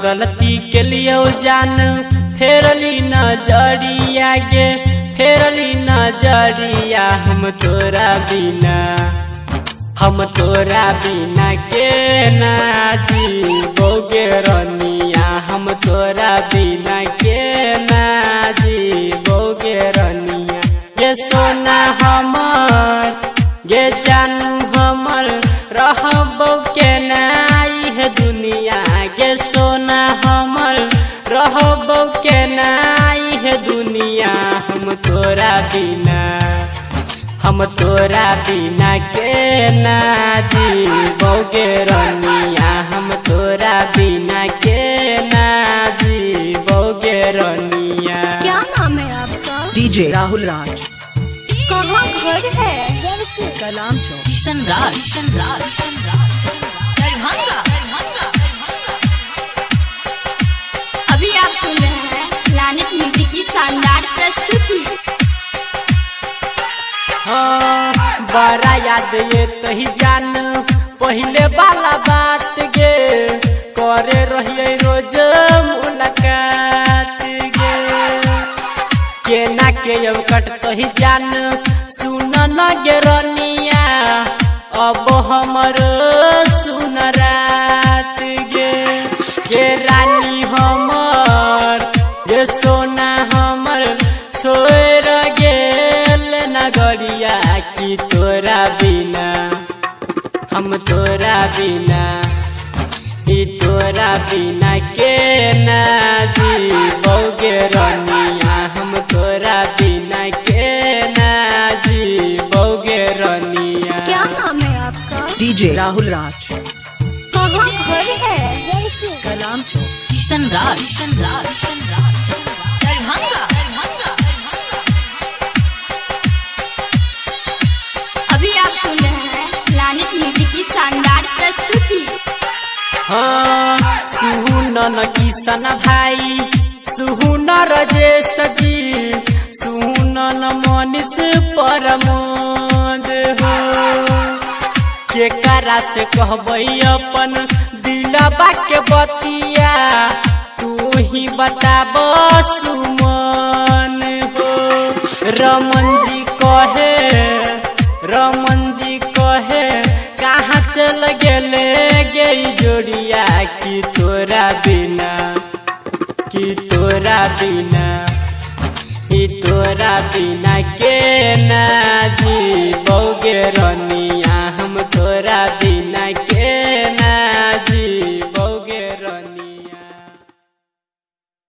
गलती के लिए जान फेरली नजरिया गे फेरली नजरिया हम तोरा बिना के ना जीवोगे रनिया हम तोरा बिना के ना जीवोगे रनिया ये सोना हमर ये जानू हमर रहबो के ना है दुनिया के सोना हमर रहबो के ना है दुनिया हम तोरा बिना के ना जीवोगे रनिया हम तोरा बिना के ना जीवोगे रनिया। क्या नाम है आपका? डीजे राहुल राज। कहाँ घर है? कलाम चौक। किशन राज दरभंगा। अभी आप सुन रहे हैं प्लैनेट म्यूजिक की शानदार प्रस्तुति। हाँ बड़ा याद ये तही जान पहले वाला बात गे करे रहिए रोज मुलाकात गे केना के कट तही जान सुन न गे रनिया अब हमर सुन रात गे रानी हमर ये सोना हमर छोड़ गेल नगरिया की तोरा बिना हम तोरा बिना के ना जीवोगे रनिया हम तोरा बिना के ना जीवोगे रनिया। क्या नाम है आपका? डीजे राहुल राज। कहाँ घर है? कलाम चौक। किशन राज दरभंगा। अभी आप सुन रहे हैं प्लैनेट म्यूजिक की शानदार प्रस्तुति। हाँ सुहुन न किशन भाई सुहुन रजेश जी सुहुन न मनीष परमोद हो केकरा से कहबै अपन दिलबा के बतिया तू ही बताब सुमन हो रमन जी कहे कहाँ चल गेले गई जोड़िया की तोरा बिना के ना जीवोगे रनिया